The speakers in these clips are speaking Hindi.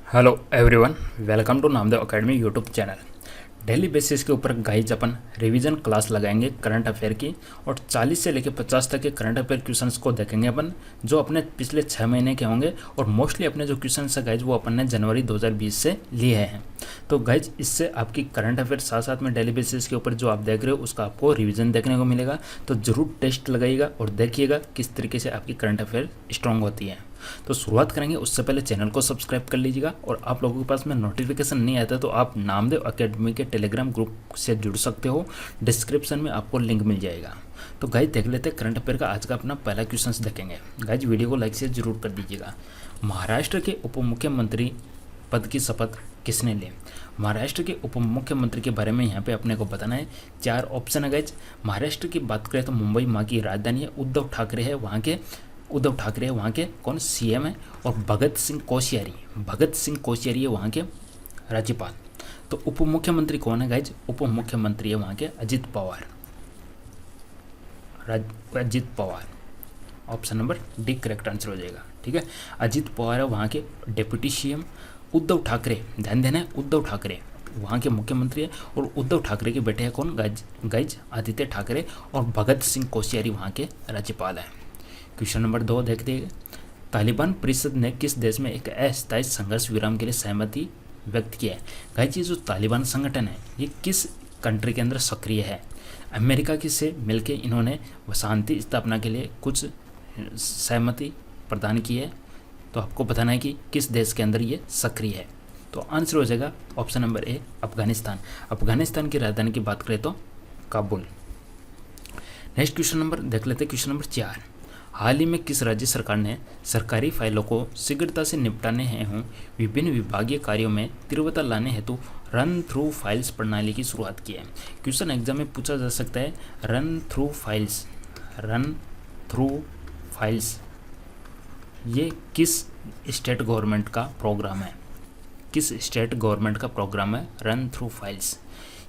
Hello everyone, welcome to Namdev academy YouTube channel. Daily basis के ऊपर गाइज अपन रिवीजन क्लास लगाएंगे करंट अफेयर की, और 40 से लेकर 50 तक के करंट अफेयर क्वेश्चंस को देखेंगे अपन, जो अपने पिछले 6 महीने के होंगे। और मोस्टली अपने जो क्वेश्चंस है गाइज वो अपन ने जनवरी 2020 से लिए हैं। तो गाइज इससे आपकी करंट अफेयर साथ साथ में डेली बेसिस के ऊपर जो आप देख रहे हो उसका आपको रिविजन देखने को मिलेगा। तो ज़रूर टेस्ट लगाइएगा और देखिएगा किस तरीके से आपकी करंट अफेयर स्ट्रॉन्ग होती है। तो शुरुआत करेंगे, उससे पहले चैनल को सब्सक्राइब कर लीजिएगा। और आप लोगों के पास में नोटिफिकेशन नहीं आता तो आप नामदेव एकेडमी के टेलीग्राम ग्रुप से जुड़ सकते हो, डिस्क्रिप्शन में आपको लिंक मिल जाएगा। तो गाइज देख लेते हैं करंट अफेयर का आज का अपना पहला क्वेश्चन देखेंगे। गाइज वीडियो को लाइक से जरूर कर दीजिएगा। महाराष्ट्र के उप मुख्यमंत्री पद की शपथ किसने ली? महाराष्ट्र के उप मुख्यमंत्री के बारे में यहाँ पे अपने को बताना है। 4 ऑप्शन है गाइज। महाराष्ट्र की बात करें तो मुंबई माँ की राजधानी है, उद्धव ठाकरे है वहाँ के कौन सीएम है, और भगत सिंह कोश्यारी है वहाँ के राज्यपाल। तो उप मुख्यमंत्री कौन है गाइज? उप मुख्यमंत्री है वहाँ के Ajit Pawar. Option number D correct answer हो जाएगा। ठीक है, अजित पवार है वहाँ के डेप्यूटी सीएम। उद्धव ठाकरे, ध्यान देना है, उद्धव ठाकरे वहाँ के मुख्यमंत्री है, और उद्धव ठाकरे के बेटे हैं कौन? गाइज आदित्य ठाकरे। और भगत सिंह कोश्यारी वहाँ के राज्यपाल है। क्वेश्चन नंबर 2 देखते हैं। तालिबान परिषद ने किस देश में एक अस्थायी संघर्ष विराम के लिए सहमति व्यक्त की है? गाइज ये जो तालिबान संगठन है ये किस कंट्री के अंदर सक्रिय है? अमेरिका की से मिलकर इन्होंने शांति स्थापना के लिए कुछ सहमति प्रदान की है। तो आपको बताना है कि किस देश के अंदर ये सक्रिय है। तो आंसर हो जाएगा ऑप्शन नंबर ए, अफगानिस्तान की राजधानी की बात करें तो काबुल। नेक्स्ट क्वेश्चन नंबर देख लेते हैं। क्वेश्चन नंबर 4, हाल ही में किस राज्य सरकार ने सरकारी फाइलों को शीघ्रता से निपटाने हेतु विभिन्न विभागीय कार्यों में तीव्रता लाने हेतु रन थ्रू फाइल्स प्रणाली की शुरुआत की है? क्वेश्चन एग्जाम में पूछा जा सकता है। रन थ्रू फाइल्स ये किस स्टेट गवर्नमेंट का प्रोग्राम है? Run through files.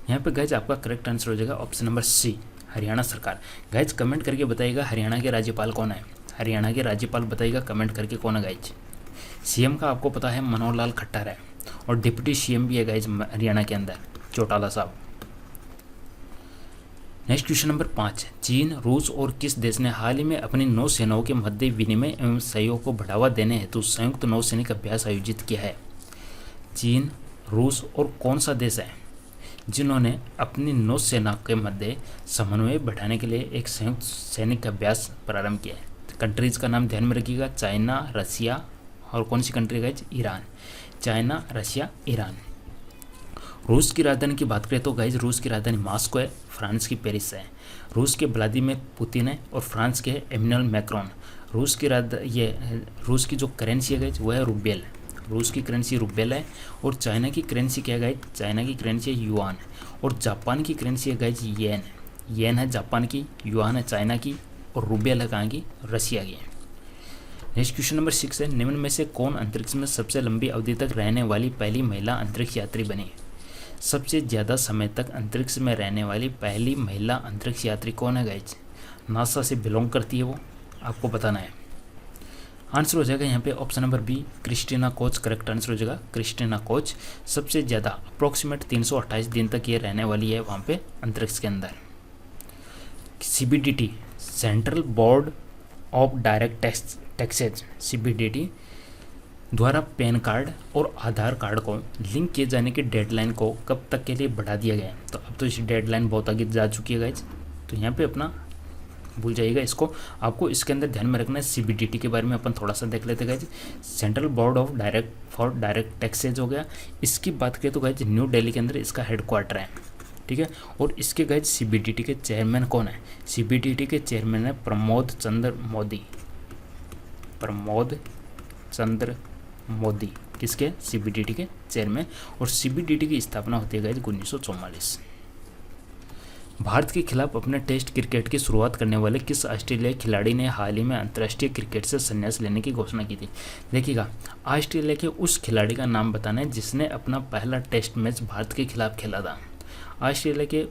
यहाँ पे गाइज आपका करेक्ट आंसर हो जाएगा ऑप्शन नंबर सी, हरियाणा सरकार। गाइज कमेंट करके बताइएगा हरियाणा के राज्यपाल कौन है? हरियाणा के राज्यपाल बताइएगा कमेंट करके कौन है गाइज। सीएम का आपको पता है मनोहर लाल खट्टर है, और डिप्टी सीएम भी है गाइज हरियाणा के अंदर, चौटाला साहब। नेक्स्ट क्वेश्चन नंबर 5, चीन, रूस और किस देश ने हाल ही में अपनी नौसेनाओं के मध्य विनिमय एवं सहयोग को बढ़ावा देने हेतु संयुक्त नौसैनिक अभ्यास आयोजित किया है? चीन, रूस और कौन सा देश है जिन्होंने अपनी नौसेना के मध्य समन्वय बढ़ाने के लिए एक संयुक्त सैनिक अभ्यास प्रारंभ किया है? कंट्रीज का नाम ध्यान में रखिएगा, चाइना, रसिया और कौन सी कंट्री है? ईरान। चाइना, रसिया, ईरान। रूस की राजधानी की बात करें तो गाइज रूस की राजधानी मॉस्को है, फ्रांस की पेरिस है। रूस के व्लादिमीर पुतिन है, और फ्रांस के इमैनुअल मैक्रोन। रूस की जो करेंसी है गाइज वो है रूबेल। रूस की करेंसी रूबेल है। और चाइना की करेंसी क्या है गाइज? चाइना की करेंसी है युआन। और जापान की करेंसी है गाइज येन है जापान की, युआन है चाइना की, और रूबेल है कहाँ की? रसिया की। नेक्स्ट क्वेश्चन नंबर 6 है, निम्न में से कौन अंतरिक्ष में सबसे लंबी अवधि तक रहने वाली पहली महिला अंतरिक्ष यात्री बनी? सबसे ज़्यादा समय तक अंतरिक्ष में रहने वाली पहली महिला अंतरिक्ष यात्री कौन है गाइज? नासा से बिलोंग करती है वो, आपको बताना है। आंसर हो जाएगा यहाँ पे option number B, Christina Koch correct answer हो जाएगा। क्रिस्टीना कोच सबसे ज़्यादा अप्रोक्सीमेट 328 दिन तक ये रहने वाली है वहाँ पे अंतरिक्ष के अंदर। CBDT, central board of direct taxes, CBDT द्वारा पैन कार्ड और आधार कार्ड को लिंक किए जाने की डेडलाइन को कब तक के लिए बढ़ा दिया गया है? तो अब तो इस डेडलाइन बहुत आगे जा चुकी है गाइज, तो यहाँ पे अपना भूल जाइएगा इसको। आपको इसके अंदर ध्यान में रखना है। CBDT के बारे में अपन थोड़ा सा देख लेते हैं guys. Central board of direct taxes हो गया। इसकी बात करें तो गाइज न्यू दिल्ली के अंदर इसका हेडक्वार्टर है। ठीक है, और इसके गाइज CBDT के चेयरमैन कौन है? CBDT के चेयरमैन है प्रमोद चंद्र मोदी। किसके? CBDT के चेयरमैन। और CBDT की स्थापना होती है गाइज 1944। भारत के खिलाफ अपने टेस्ट क्रिकेट की शुरुआत करने वाले किस ऑस्ट्रेलियाई खिलाड़ी ने हाल ही में अंतर्राष्ट्रीय क्रिकेट से संन्यास लेने की घोषणा की थी? देखिएगा, ऑस्ट्रेलिया के उस खिलाड़ी का नाम बताना है जिसने अपना पहला टेस्ट मैच भारत के खिलाफ खेला था। ऑस्ट्रेलिया के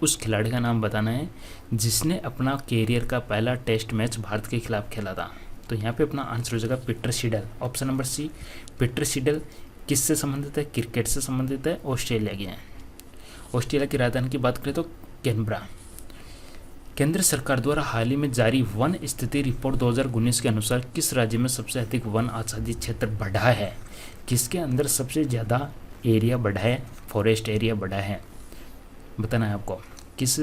उस खिलाड़ी का नाम बताना है जिसने अपना कैरियर का पहला टेस्ट मैच भारत के खिलाफ खेला था। तो यहाँ पे अपना आंसर हो जाएगा Peter Siddle, option number C. Peter Siddle किससे संबंधित है? क्रिकेट से संबंधित है, ऑस्ट्रेलिया के हैं। ऑस्ट्रेलिया की राजधानी की बात करें तो कैनबरा। केंद्र सरकार द्वारा हाल ही में जारी वन स्थिति रिपोर्ट 2019 के अनुसार किस राज्य में सबसे अधिक वन आच्छादित क्षेत्र बढ़ा है? किसके अंदर सबसे ज़्यादा एरिया बढ़ा है, फॉरेस्ट एरिया बढ़ा है, बताना है आपको किस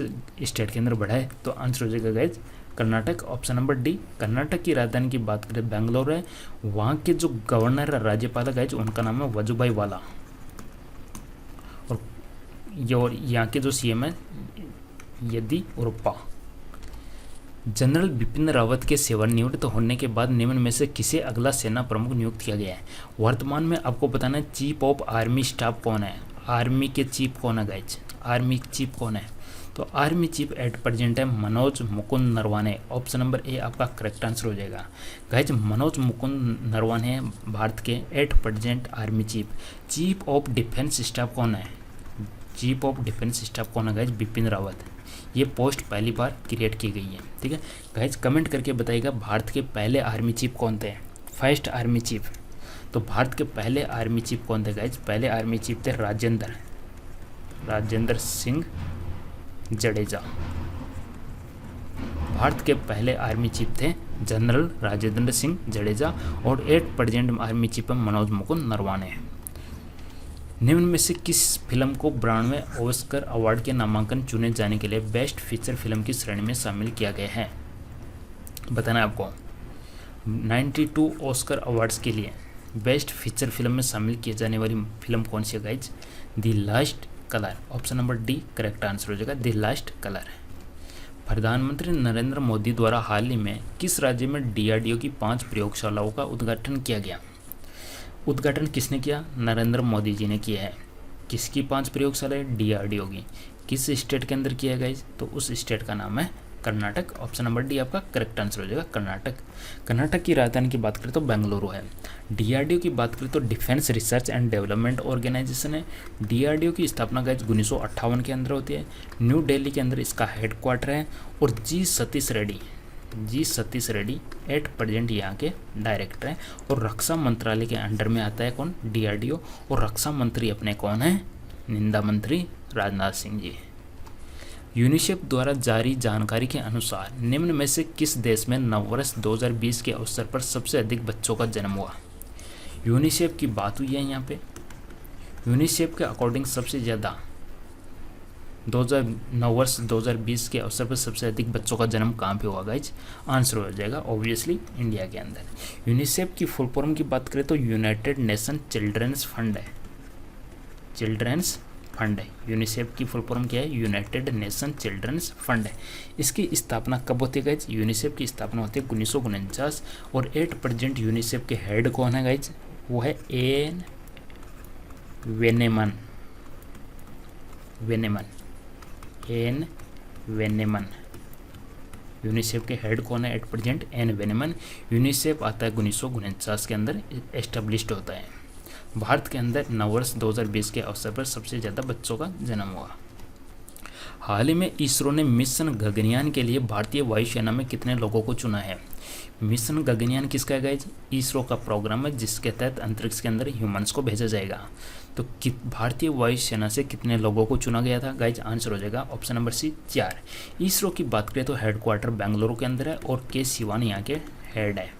स्टेट के अंदर बढ़ा है। तो आंसर हो जाएगा guys Karnataka, option number D. Karnataka की राजधानी की बात करें बेंगलोर है। वहाँ के जो गवर्नर राज्यपाल है गाइज उनका नाम है वजुभाई वाला, और यहाँ के जो सीएम है येदियुरप्पा। जनरल बिपिन रावत के सेवानिवृत्त होने के बाद निम्न में से किसे अगला सेना प्रमुख नियुक्त किया गया है? वर्तमान में आपको बताना है चीफ ऑफ आर्मी स्टाफ कौन है, आर्मी के चीफ कौन है गाइज, आर्मी चीफ कौन है? तो आर्मी चीफ एट प्रेजेंट है Manoj Mukund Naravane, option number A आपका करेक्ट आंसर हो जाएगा। गाइज मनोज मुकुंद नरवाने भारत के at present army chief. Chief of defence staff कौन है? चीफ ऑफ डिफेंस स्टाफ कौन है गाइज? बिपिन रावत। ये पोस्ट पहली बार क्रिएट की गई है, ठीक है गाइज। कमेंट करके बताइएगा भारत के पहले आर्मी चीफ कौन थे, फर्स्ट आर्मी चीफ। तो भारत के पहले आर्मी चीफ कौन थे गाइज? पहले आर्मी चीफ थे राजेंद्र सिंह जडेजा। भारत के पहले आर्मी चीफ थे जनरल राजेंद्र सिंह जडेजा, और एट प्रेजेंट आर्मी चीफ है मनोज मुकुंद नरवाने। निम्न में से किस फिल्म को 92वें ऑस्कर अवार्ड के नामांकन चुने जाने के लिए बेस्ट फीचर फिल्म की श्रेणी में शामिल किया गया है? बताना है आपको 92 ऑस्कर अवार्ड्स के लिए बेस्ट फीचर फिल्म में शामिल किए जाने वाली फिल्म कौन सी है guys? The last colour, option number D correct answer हो जाएगा, द लास्ट कलर। प्रधानमंत्री नरेंद्र मोदी द्वारा हाल ही में किस राज्य में डीआरडीओ की 5 प्रयोगशालाओं का उद्घाटन किया गया? उद्घाटन किसने किया? नरेंद्र मोदी जी ने किया है। किसकी 5 प्रयोगशाला है? डीआरडीओ की। किस स्टेट के अंदर किया गया? तो उस स्टेट का नाम है कर्नाटक, ऑप्शन नंबर डी आपका करेक्ट आंसर हो जाएगा कर्नाटक। कर्नाटक की राजधानी की बात करें तो बेंगलुरु है। डीआरडीओ की बात करें तो defence research and development organisation है। डीआरडीओ की स्थापना गाइज 1958 के अंदर होती है। न्यू दिल्ली के अंदर इसका हेडक्वार्टर है। और जी सतीश रेड्डी एट प्रेजेंट यहाँ के डायरेक्टर हैं। और रक्षा मंत्रालय के अंडर में आता है कौन? डीआरडीओ। और रक्षा मंत्री अपने कौन है? निंदा मंत्री राजनाथ सिंह जी। यूनिसेफ द्वारा जारी जानकारी के अनुसार निम्न में से किस देश में नववर्ष 2020 के अवसर पर सबसे अधिक बच्चों का जन्म हुआ? यूनिसेफ की बात हुई है यहाँ पे। यूनिसेफ के अकॉर्डिंग सबसे ज़्यादा नववर्ष 2020 के अवसर पर सबसे अधिक बच्चों का जन्म कहाँ पे हुआ गाइज? आंसर हो जाएगा ऑब्वियसली इंडिया के अंदर। यूनिसेफ की फुल फॉर्म की बात करें तो यूनाइटेड नेशन चिल्ड्रंस फंड है। यूनिसेफ की फुल फॉर्म क्या है? यूनाइटेड नेशन चिल्ड्रंस फंड है। इसकी स्थापना कब होती है गाइज? यूनिसेफ की स्थापना होती है 1949। और एट प्रेजेंट यूनिसेफ के हेड कौन है गाइज? वो है एन वेनेमन। यूनिसेफ के हेड कौन है एट प्रेजेंट? एन वेनेमन। यूनिसेफ आता है 1949 के अंदर एस्टेब्लिश्ड होता है। भारत के अंदर नववर्ष 2020 के अवसर पर सबसे ज़्यादा बच्चों का जन्म हुआ। हाल ही में इसरो ने मिशन गगनयान के लिए भारतीय वायुसेना में कितने लोगों को चुना है? मिशन गगनयान किसका है गाइज? इसरो का प्रोग्राम है जिसके तहत अंतरिक्ष के अंदर ह्यूमंस को भेजा जाएगा। तो भारतीय वायुसेना से कितने लोगों को चुना गया था गाइज? आंसर हो जाएगा ऑप्शन नंबर सी 4। इसरो की बात करें तो हेडक्वार्टर बेंगलुरु के अंदर है और के सिवान यहाँ के हेड है।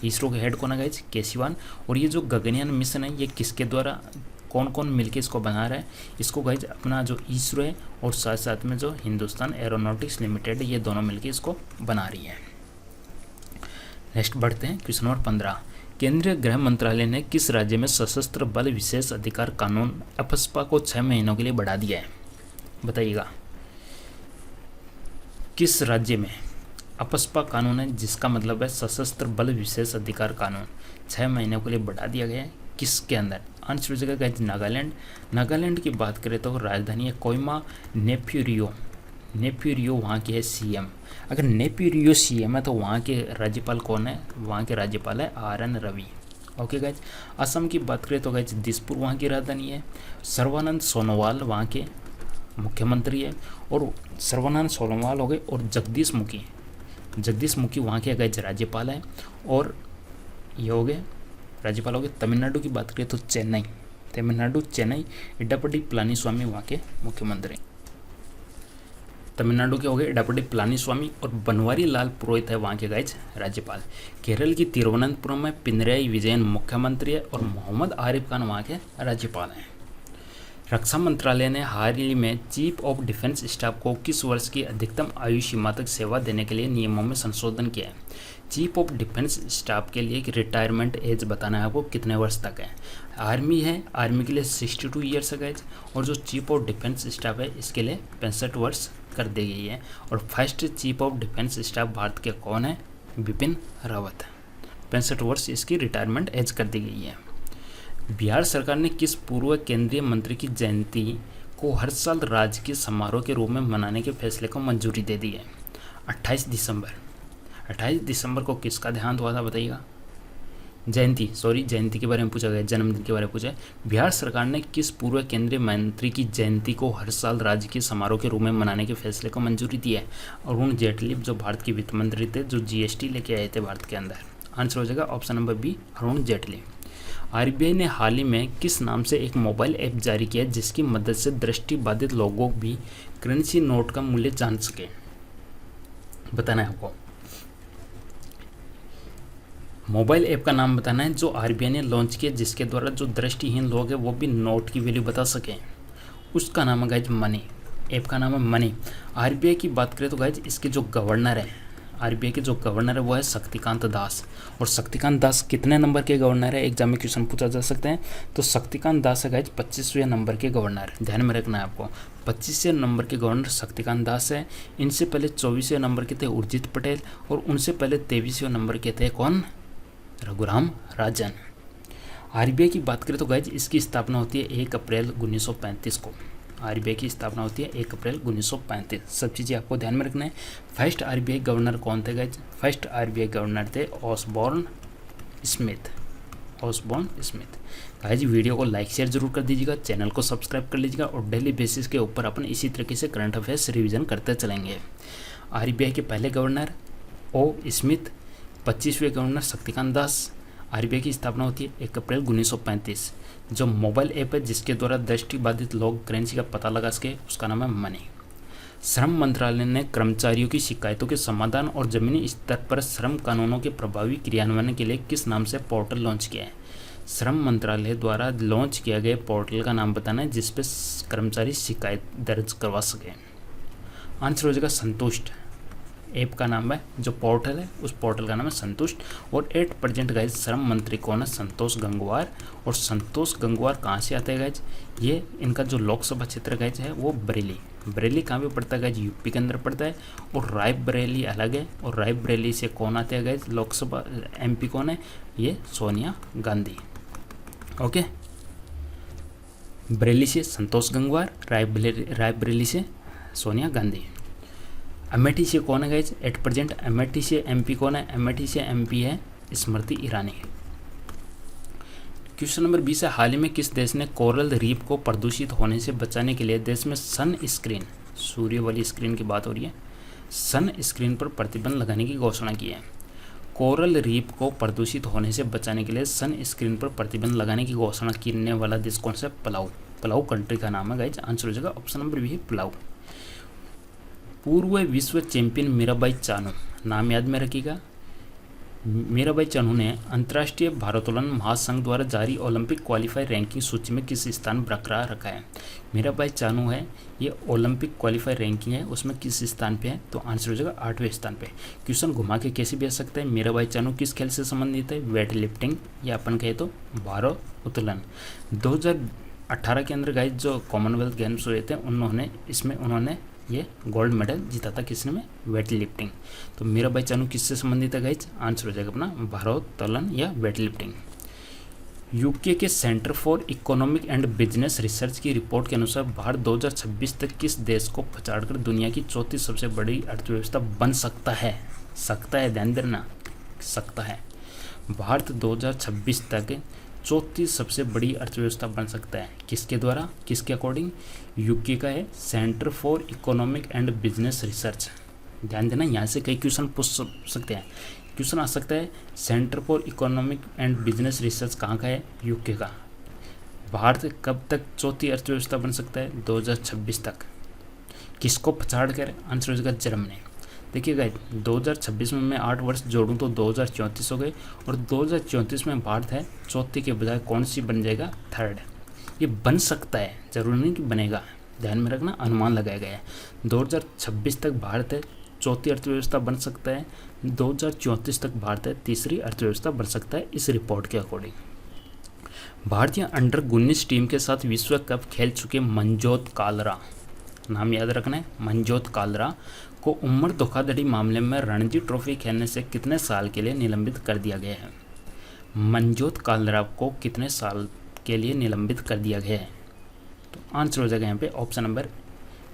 इसरो के हेड कौन है गाइज? के सिवान। और ये जो गगनयान मिशन है ये किसके द्वारा, कौन कौन मिलके इसको बना रहा है? इसको गाइज अपना जो इसरो है और साथ साथ में जो हिंदुस्तान एरोनॉटिक्स लिमिटेड है, ये दोनों मिलके इसको बना रही है। नेक्स्ट बढ़ते हैं क्वेश्चन नंबर 15। केंद्रीय गृह मंत्रालय ने किस राज्य में सशस्त्र बल विशेष अधिकार कानून एफस्पा को 6 महीनों के लिए बढ़ा दिया है? बताइएगा किस राज्य में एफस्पा कानून है जिसका मतलब है सशस्त्र बल विशेष अधिकार कानून 6 महीनों के लिए बढ़ा दिया गया है? किसके अंदर? आंसर हो जाएगा गाइज नागालैंड। नागालैंड की बात करें तो राजधानी है कोहिमा। नेफ्यूरियो वहाँ के है सीएम। अगर नेफ्यूरियो सीएम है तो वहाँ के राज्यपाल कौन है? वहाँ के राज्यपाल है RN Ravi. Okay guys. Assam की बात करें तो गाइज दिसपुर वहाँ की राजधानी है। सर्बानंद सोनोवाल वहाँ के मुख्यमंत्री है। और सर्बानंद सोनोवाल हो गए और जगदीश मुखी जगदीश मुखी वहाँ के गाइज राज्यपाल है। और ये हो गए राज्यपाल हो गए। तमिलनाडु की बात करें तो चेन्नई, तमिलनाडु चेन्नई, इडापड्डी पलानीस्वामी वहाँ के मुख्यमंत्री। तमिलनाडु के हो गए इडापड्डी पलानीस्वामी और बनवारी लाल पुरोहित है वहाँ के गाइज राज्यपाल। केरल की तिरुवनंतपुरम में पिनराई विजयन मुख्यमंत्री है और मोहम्मद आरिफ खान वहाँ के राज्यपाल हैं। रक्षा मंत्रालय ने हाल ही में चीफ ऑफ डिफेंस स्टाफ को 21 वर्ष की अधिकतम आयु सीमा तक सेवा देने के लिए नियमों में संशोधन किया है। चीफ ऑफ डिफेंस स्टाफ के लिए रिटायरमेंट एज बताना है आपको कितने वर्ष तक है। आर्मी है, आर्मी के लिए 62 ईयर्स है गाइज, और जो चीफ ऑफ डिफेंस स्टाफ है इसके लिए 65 वर्ष कर दी गई है। और first chief of defence staff Bharat के कौन है? बिपिन रावत। 65 वर्ष इसकी रिटायरमेंट एज कर दी गई है। बिहार सरकार ने किस पूर्व केंद्रीय मंत्री की जयंती को हर साल राजकीय समारोह के रूप में मनाने के फैसले को मंजूरी दे दी है? 28 दिसंबर। 28 दिसंबर को किसका देहांत हुआ था बताइएगा? जयंती के बारे में पूछा गया, जन्मदिन के बारे में पूछा है। बिहार सरकार ने किस पूर्व केंद्रीय मंत्री की जयंती को हर साल राजकीय समारोह के रूप में मनाने के फैसले को मंजूरी दी है? अरुण जेटली, जो भारत के वित्त मंत्री थे, जो जीएसटी लेके आए थे भारत के अंदर। आंसर हो जाएगा option number B, Arun Jaitley. RBI ने हाल ही में किस नाम से एक मोबाइल ऐप जारी किया जिसकी मदद से दृष्टिबाधित लोगों भी करेंसी नोट का मूल्य जान सके? बताना है आपको। मोबाइल ऐप का नाम बताना है जो आरबीआई ने लॉन्च किया जिसके द्वारा जो दृष्टिहीन लोग हैं वो भी नोट की वैल्यू बता सकें। उसका नाम है गाइज मनी। ऐप का नाम है मनी। आरबीआई की बात करें तो गाइज इसके जो गवर्नर है, आरबीआई के जो गवर्नर है वो है शक्तिकांत दास। और शक्तिकांत दास कितने नंबर के गवर्नर है? एग्जाम में क्वेश्चन पूछा जा सकते हैं। तो शक्तिकांत दास है गाइज 25वें नंबर के गवर्नर। ध्यान में रखना है आपको, 25वें नंबर के गवर्नर शक्तिकांत दास है। इनसे पहले 24वें नंबर के थे उर्जित पटेल और उनसे पहले 23वें नंबर के थे कौन? रघुराम राजन। आरबीआई की बात करें तो गाइज इसकी स्थापना होती है 1 अप्रैल 1935 को। आरबीआई की स्थापना होती है 1 अप्रैल 1935। सब चीज़ें आपको ध्यान में रखना है। फर्स्ट आरबीआई गवर्नर कौन थे गाइज? फर्स्ट आरबीआई गवर्नर थे Osborne Smith. Osborne Smith. Guys video को लाइक शेयर जरूर कर दीजिएगा, चैनल को सब्सक्राइब कर लीजिएगा और डेली बेसिस के ऊपर अपन इसी तरीके से करंट अफेयर्स रिवीजन करते चलेंगे। आरबीआई के पहले गवर्नर ओ Smith, 25वें governor Shaktikanta Das. RBI की स्थापना होती है 1 अप्रैल 1935। जो मोबाइल ऐप है जिसके द्वारा दृष्टिबाधित लोग करेंसी का पता लगा सके उसका नाम है मनी। श्रम मंत्रालय ने कर्मचारियों की शिकायतों के समाधान और जमीनी स्तर पर श्रम कानूनों के प्रभावी क्रियान्वयन के लिए किस नाम से पोर्टल लॉन्च किया है? श्रम मंत्रालय द्वारा लॉन्च किया गया पोर्टल का नाम बताना है जिस पर कर्मचारी शिकायत दर्ज करवा सके। आंसर हो जाएगा संतुष्ट। ऐप का नाम है, जो पोर्टल है उस पोर्टल का नाम है संतुष्ट। और 8% गाइज श्रम मंत्री कौन है? संतोष गंगवार। और संतोष गंगवार कहाँ से आते हैं गाइज? ये इनका जो लोकसभा क्षेत्र गाइज है वो बरेली। बरेली कहाँ पे पड़ता है गाइज? यूपी के अंदर पड़ता है। और रायबरेली अलग है। और रायबरेली से कौन आते हैं गाइज? लोकसभा एमपी कौन है? ये सोनिया गांधी। ओके, बरेली से संतोष गंगवार, रायबरेली से सोनिया गांधी। अमेठी से कौन है गाइज? 8%। अमेठी से एमपी कौन है? अमेठी से एमपी है स्मृति ईरानी। क्वेश्चन नंबर 20 है, हाल ही में किस देश ने कोरल रीफ को प्रदूषित होने से बचाने के लिए देश में सन स्क्रीन, सूर्य वाली स्क्रीन की बात हो रही है, सन स्क्रीन पर प्रतिबंध लगाने की घोषणा की है? कोरल रीफ को प्रदूषित होने से बचाने के लिए सन स्क्रीन पर प्रतिबंध लगाने की घोषणा करने वाला देश कौन सा? पलाऊ। पलाऊ कंट्री का नाम है गाइज। आंसर हो जाएगा ऑप्शन नंबर बी, पलाऊ। पूर्व विश्व चैंपियन मीराबाई चानू, नाम याद में रखिएगा। मीराबाई चानू ने अंतर्राष्ट्रीय भारोत्तोलन महासंघ द्वारा जारी ओलंपिक क्वालिफायर रैंकिंग सूची में किस स्थान बरकरार रखा है? मीराबाई चानू है, ये ओलंपिक क्वालिफायर रैंकिंग है उसमें किस स्थान पे है? तो आंसर हो जाएगा 8वें स्थान पे। क्वेश्चन घुमा के कैसे भी आ सकता है? मीराबाई चानू किस खेल से संबंधित है? वेट लिफ्टिंग, या अपन कहे तो भारोत्तोलन। 2018 के अंदर गाइज जो कॉमनवेल्थ गेम्स हुए थे उन्होंने ये गोल्ड मेडल जीता था। किसने में? Weight lifting. तो मीराबाई चानू किससे संबंधित है गाइज? आंसर हो जाएगा अपना भारोत्तोलन या वेट लिफ्टिंग। यूके के centre for economic and business research की रिपोर्ट के अनुसार भारत 2026 तक किस देश को पछाड़कर दुनिया की चौथी सबसे बड़ी अर्थव्यवस्था बन सकता है? सकता है, ध्यान देना, सकता है। भारत 2026 तक चौथी सबसे बड़ी अर्थव्यवस्था बन सकता है। किसके द्वारा? किसके अकॉर्डिंग? यूके का है centre for economic and business research, ध्यान देना, यहाँ से कई क्वेश्चन पूछ सकते हैं। क्वेश्चन आ सकता है centre for economic and business research कहाँ का है, यूके का। भारत कब तक चौथी अर्थव्यवस्था बन सकता है, 2026 तक। किसको पछाड़ कर, आंसर हो जाएगा जर्मनी। देखिएगा 2026 में मैं 8 वर्ष जोड़ूं तो 2034 हो गए, और 2034 में भारत है चौथी के बजाय कौन सी बन जाएगा, थर्ड। ये बन सकता है, जरूरी नहीं कि बनेगा, ध्यान में रखना, अनुमान लगाया गया है। 2026 तक भारत है चौथी अर्थव्यवस्था बन सकता है, 2034 तक भारत है तीसरी अर्थव्यवस्था बन सकता है, इस रिपोर्ट के अकॉर्डिंग। भारतीय अंडर 19 टीम के साथ विश्व कप खेल चुके मनजोत कालरा, नाम याद रखना है, मनजोत कालरा को उम्र धोखाधड़ी मामले में रणजी ट्रॉफी खेलने से कितने साल के लिए निलंबित कर दिया गया है। मनजोत कालरा को कितने साल के लिए निलंबित कर दिया गया है, तो आंसर हो जाएगा यहाँ पे ऑप्शन नंबर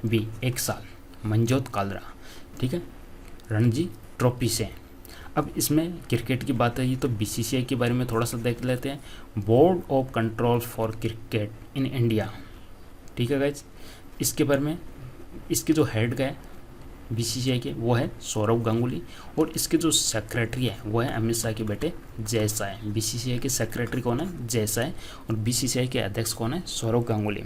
बी, 1 साल, मनजोत कालरा। ठीक है, रणजी ट्रॉफी से। अब इसमें क्रिकेट की बात है, ये तो बीसीसीआई के बारे में थोड़ा सा देख लेते हैं। Board of control for cricket in India, ठीक है गाइज, इसके बारे में, इसके जो हेड का है बीसीसीआई के वो है सौरव गांगुली, और इसके जो सेक्रेटरी है वो है अमित शाह के बेटे जय शाह। बीसीसीआई के सेक्रेटरी कौन है, जय शाह, और बीसीसीआई के अध्यक्ष कौन है, Sourav Ganguly.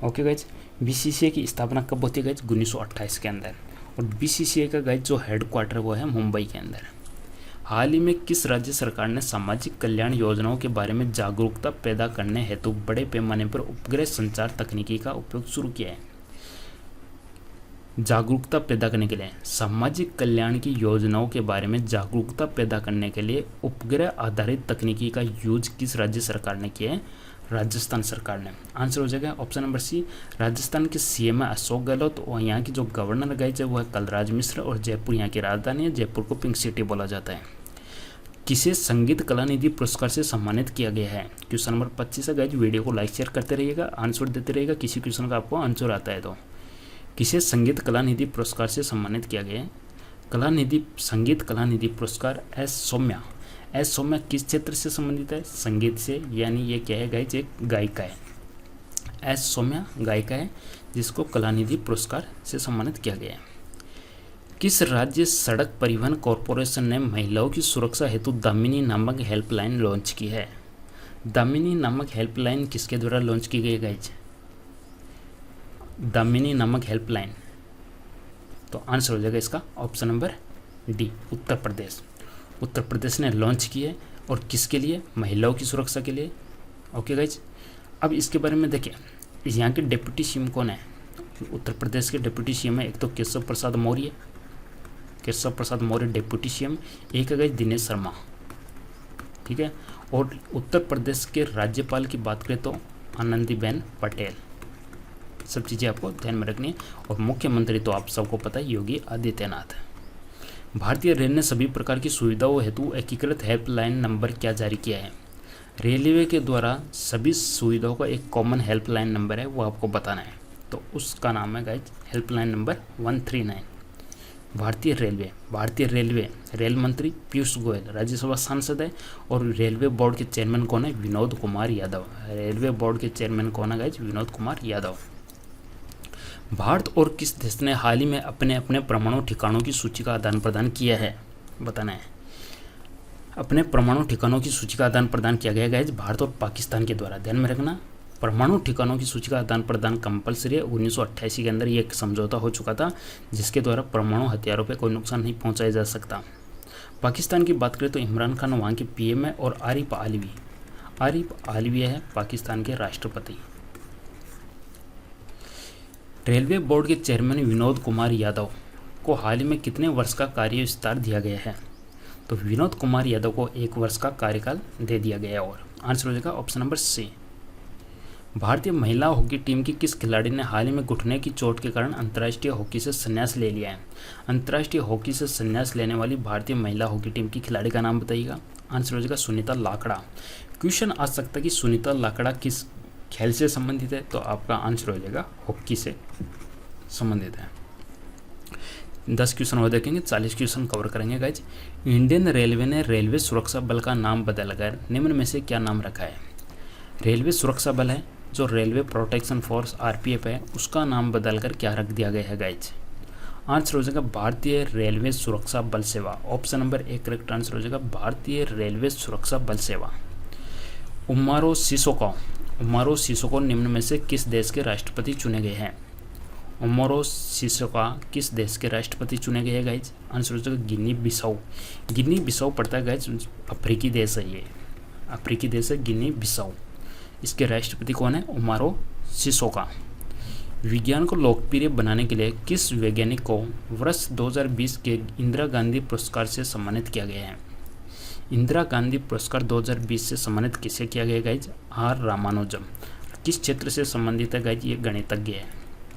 Okay guys, BCCI की स्थापना कब होती है गाइज, 1928 के अंदर, और बीसीसीआई का गाइज जो हेड क्वार्टर वो है मुंबई के अंदर। हाल ही में किस राज्य सरकार ने सामाजिक कल्याण योजनाओं के बारे में जागरूकता पैदा करने हेतु बड़े पैमाने पर उपग्रह संचार तकनीकी का उपयोग शुरू किया है। जागरूकता पैदा करने के लिए, सामाजिक कल्याण की योजनाओं के बारे में जागरूकता पैदा करने के लिए उपग्रह आधारित तकनीकी का यूज किस राज्य सरकार ने किया है, राजस्थान सरकार ने। आंसर हो जाएगा ऑप्शन नंबर सी, राजस्थान के सीएम है अशोक गहलोत, और यहाँ की जो गवर्नर गाइज है वो है कलराज मिश्र, और जयपुर यहाँ की राजधानी है, जयपुर को पिंक सिटी बोला जाता है। किसे संगीत कला निधि पुरस्कार से सम्मानित किया गया है, क्वेश्चन नंबर 25 है गाइज। वीडियो को लाइक शेयर करते रहिएगा, आंसर देते रहिएगा, किसी क्वेश्चन का आपको आंसर आता है तो। किसे संगीत कला निधि पुरस्कार से सम्मानित किया गया है, संगीत कला निधि पुरस्कार एस सौम्या। एस सौम्या किस क्षेत्र से संबंधित है, संगीत से, यानी ये क्या है गाइज, एक गायिका है। एस सौम्या गायिका है जिसको कला निधि पुरस्कार से सम्मानित किया गया है। किस राज्य सड़क परिवहन कॉरपोरेशन ने महिलाओं की सुरक्षा हेतु दामिनी नामक हेल्पलाइन लॉन्च की है। दामिनी नामक हेल्पलाइन किसके द्वारा लॉन्च की गई गाइज, दामिनी नामक हेल्पलाइन, तो आंसर हो जाएगा इसका option number D, Uttar Pradesh. Uttar Pradesh ने लॉन्च की है, और किसके लिए, महिलाओं की सुरक्षा के लिए। ओके गाइज, अब इसके बारे में देखिए, इस यहाँ के डिप्टी सीएम कौन है, उत्तर प्रदेश के डिप्टी सीएम है एक तो केशव प्रसाद मौर्य, डिप्टी सीएम, एक है गाइज दिनेश शर्मा, ठीक है, और उत्तर प्रदेश के राज्यपाल की बात करें तो आनंदीबेन पटेल। सब चीज़ें आपको ध्यान में रखनी है, और मुख्यमंत्री तो आप सबको पता है योगी आदित्यनाथ। भारतीय रेल ने सभी प्रकार की सुविधाओं हेतु एकीकृत हेल्पलाइन नंबर क्या जारी किया है। रेलवे के द्वारा सभी सुविधाओं का एक कॉमन हेल्पलाइन नंबर है, वो आपको बताना है, तो उसका नाम है गाइज हेल्पलाइन नंबर 139। भारतीय रेलवे रेल मंत्री पीयूष गोयल राज्यसभा सांसद है, और रेलवे बोर्ड के चेयरमैन कौन है, विनोद कुमार यादव। रेलवे बोर्ड के चेयरमैन कौन है गाइज, विनोद कुमार यादव। भारत और किस देश ने हाल ही में अपने अपने परमाणु ठिकानों की सूची का आदान प्रदान किया है, बताना है। अपने परमाणु ठिकानों की सूची का आदान प्रदान किया गया है भारत और पाकिस्तान के द्वारा, ध्यान में रखना। परमाणु ठिकानों की सूची का आदान प्रदान कंपलसरी है। 1988 के अंदर ये एक समझौता हो चुका था, जिसके द्वारा परमाणु हथियारों पर कोई नुकसान नहीं पहुँचाया जा सकता। पाकिस्तान की बात करें तो इमरान खान वहाँ के पीएम है, और आरिफ आलवी है पाकिस्तान के राष्ट्रपति। रेलवे बोर्ड के चेयरमैन विनोद कुमार यादव को हाल ही में कितने वर्ष का कार्य विस्तार दिया गया है, तो विनोद कुमार यादव को 1 वर्ष का कार्यकाल दे दिया गया, और आंसर हो जाएगा ऑप्शन नंबर सी। भारतीय महिला हॉकी टीम की किस खिलाड़ी ने हाल ही में घुटने की चोट के कारण अंतर्राष्ट्रीय हॉकी से संन्यास ले लिया है। अंतर्राष्ट्रीय हॉकी से संन्यास लेने वाली भारतीय महिला हॉकी टीम की खिलाड़ी का नाम बताइएगा। आंसर हो जाएगा सुनीता लाकड़ा। क्वेश्चन आ सकता है कि सुनीता लाकड़ा किस खेल से संबंधित है, तो आपका आंसर हो जाएगा हॉकी से संबंधित है। 10 क्वेश्चन और देखेंगे, 40 क्वेश्चन कवर करेंगे गाइज। इंडियन रेलवे ने रेलवे सुरक्षा बल का नाम बदलकर निम्न में से क्या नाम रखा है। रेलवे सुरक्षा बल है जो रेलवे प्रोटेक्शन फोर्स आरपीएफ है, उसका नाम बदलकर क्या रख दिया गया है गाइज। आंसर हो जाएगा भारतीय रेलवे सुरक्षा बल सेवा। Option number A correct answer हो जाएगा भारतीय रेलवे सुरक्षा बल सेवा। उमारो सिसोको निम्न में से किस देश के राष्ट्रपति चुने गए हैं? उमारो सिसोका किस देश के राष्ट्रपति चुने गए हैं गाइज? आंसर हो जाएगा गिनी बिसाऊ पड़ता है गाइज, अफ्रीकी देश है, ये अफ्रीकी देश है गिनी बिसाऊ। इसके राष्ट्रपति कौन है? उमारो सिसोका। विज्ञान को लोकप्रिय बनाने के लिए किस वैज्ञानिक को वर्ष 2020 के इंदिरा गांधी पुरस्कार से सम्मानित किया गया है? इंदिरा गांधी पुरस्कार 2020 से सम्मानित किसे किया गया गाइज? आर रामानुजम। किस क्षेत्र से संबंधित है गाइज? ये गणितज्ञ है,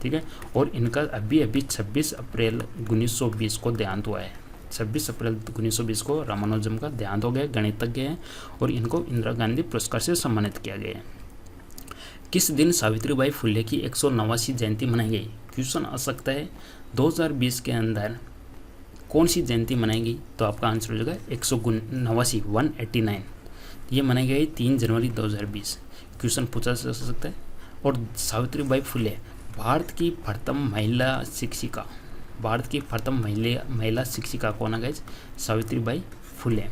ठीक है। और इनका अभी 26 अप्रैल 1920 को देहांत हुआ है। 26 अप्रैल 1920 को रामानुजम का देहांत हो गया, गणितज्ञ हैं और इनको इंदिरा गांधी पुरस्कार से सम्मानित किया गया है। किस दिन सावित्रीबाई फुले की 189वीं जयंती मनाई गई? क्वेश्चन आ सकता है 2020 के अंदर कौन सी जयंती मनाई गई? तो आपका आंसर हो जाएगा 189 ये मनाई गई 3 जनवरी 2020। क्वेश्चन पूछा जा सकता है। और सावित्रीबाई फुले भारत की प्रथम महिला शिक्षिका, भारत की प्रथम महिला शिक्षिका कौन है गाइज? सावित्रीबाई फुले।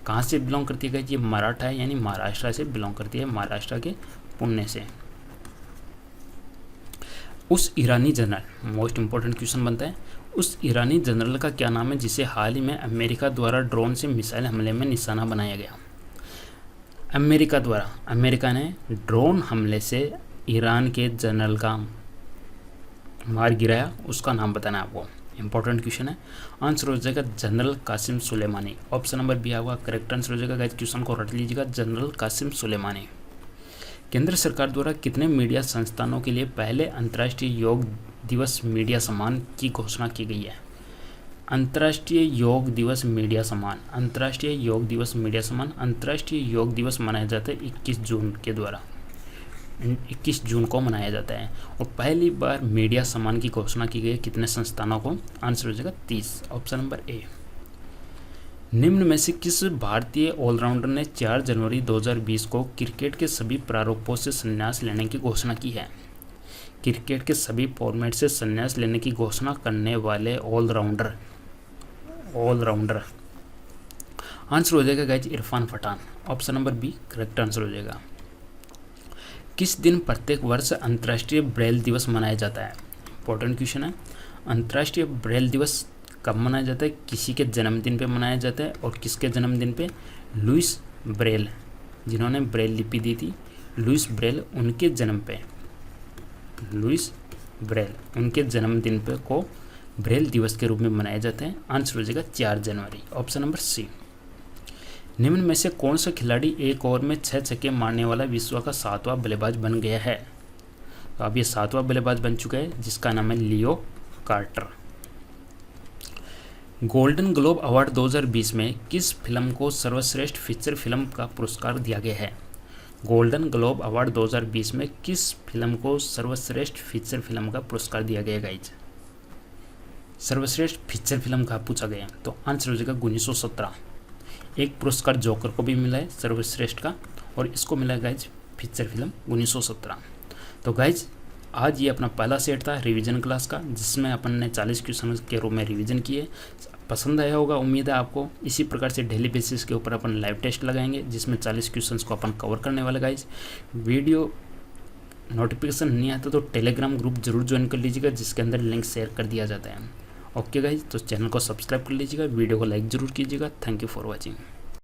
कहाँ से बिलोंग करती है गाइज? ये मराठा है, यानी महाराष्ट्र से बिलोंग करती है, महाराष्ट्र के पुणे से। उस ईरानी जनरल, मोस्ट इंपॉर्टेंट क्वेश्चन बनता है, उस ईरानी जनरल का क्या नाम है जिसे हाल ही में अमेरिका द्वारा ड्रोन से मिसाइल हमले में निशाना बनाया गया? अमेरिका ने ड्रोन हमले से ईरान के जनरल का मार गिराया, उसका नाम बताना है आपको। इंपॉर्टेंट क्वेश्चन है। आंसर हो जाएगा general Qasem Soleimani. Option number B आपका करेक्ट आंसर हो जाएगा गाइस, क्वेश्चन को रट लीजिएगा, जनरल कासिम सुलेमानी। केंद्र सरकार द्वारा कितने मीडिया संस्थानों के लिए पहले अंतर्राष्ट्रीय योग दिवस मीडिया सम्मान की घोषणा की गई है? अंतर्राष्ट्रीय योग दिवस मीडिया सम्मान, अंतर्राष्ट्रीय योग दिवस मनाया जाता है 21 जून के द्वारा, 21 जून को मनाया जाता है। और पहली बार मीडिया सम्मान की घोषणा की गई कितने संस्थानों को? आंसर हो जाएगा 30। Option number A. निम्न में से किस भारतीय ऑलराउंडर ने 4 जनवरी 2020 को क्रिकेट के सभी प्रारूपों से संन्यास लेने की घोषणा की है? क्रिकेट के सभी फॉर्मेट से संन्यास लेने की घोषणा करने वाले ऑलराउंडर आंसर हो जाएगा guys Irfan Pathan. Option number B correct answer हो जाएगा। किस दिन प्रत्येक वर्ष अंतर्राष्ट्रीय ब्रेल दिवस मनाया जाता है? इंपॉर्टेंट क्वेश्चन है। अंतर्राष्ट्रीय ब्रेल दिवस कब मनाया जाता है? किसी के जन्मदिन पे मनाया जाता है। और किसके जन्मदिन पे? लुइस ब्रेल, जिन्होंने ब्रेल लिपि दी थी, लुइस ब्रेल, उनके जन्म पे, लुइस ब्रेल उनके जन्मदिन पे को ब्रेल दिवस के रूप में मनाया जाता है। आंसर हो जाएगा 4 जनवरी। ऑप्शन नंबर सी। निम्न में से कौन सा खिलाड़ी एक ओवर में 6 छक्के मारने वाला विश्व का 7वां बल्लेबाज बन गया है? तो अब ये 7वां बल्लेबाज बन चुका है, जिसका नाम है लियो कार्टर। गोल्डन ग्लोब अवार्ड 2020 में किस फिल्म को सर्वश्रेष्ठ फीचर फिल्म का पुरस्कार दिया गया है? गोल्डन ग्लोब अवार्ड 2020 में किस फिल्म को सर्वश्रेष्ठ फीचर फिल्म का पुरस्कार दिया गया गाइज? सर्वश्रेष्ठ फीचर फिल्म का पूछा गया, तो आंसर हो जाएगा 1917। एक पुरस्कार जोकर को भी मिला है सर्वश्रेष्ठ का, और इसको मिला है गाइज फीचर फिल्म 1917। तो गाइज आज ये अपना पहला सेट था रिवीजन क्लास का, जिसमें अपन ने 40 क्वेश्चन के रूप में रिवीजन किए। पसंद आया होगा, उम्मीद है आपको। इसी प्रकार से डेली बेसिस के ऊपर अपन लाइव टेस्ट लगाएंगे, जिसमें 40 क्वेश्चंस को अपन कवर करने वाले गाइज। वीडियो नोटिफिकेशन नहीं आता तो टेलीग्राम ग्रुप जरूर ज्वाइन कर लीजिएगा, जिसके अंदर लिंक शेयर कर दिया जाता है। ओके गाइज, तो चैनल को सब्सक्राइब कर लीजिएगा, वीडियो को लाइक जरूर कीजिएगा। Thank you for watching.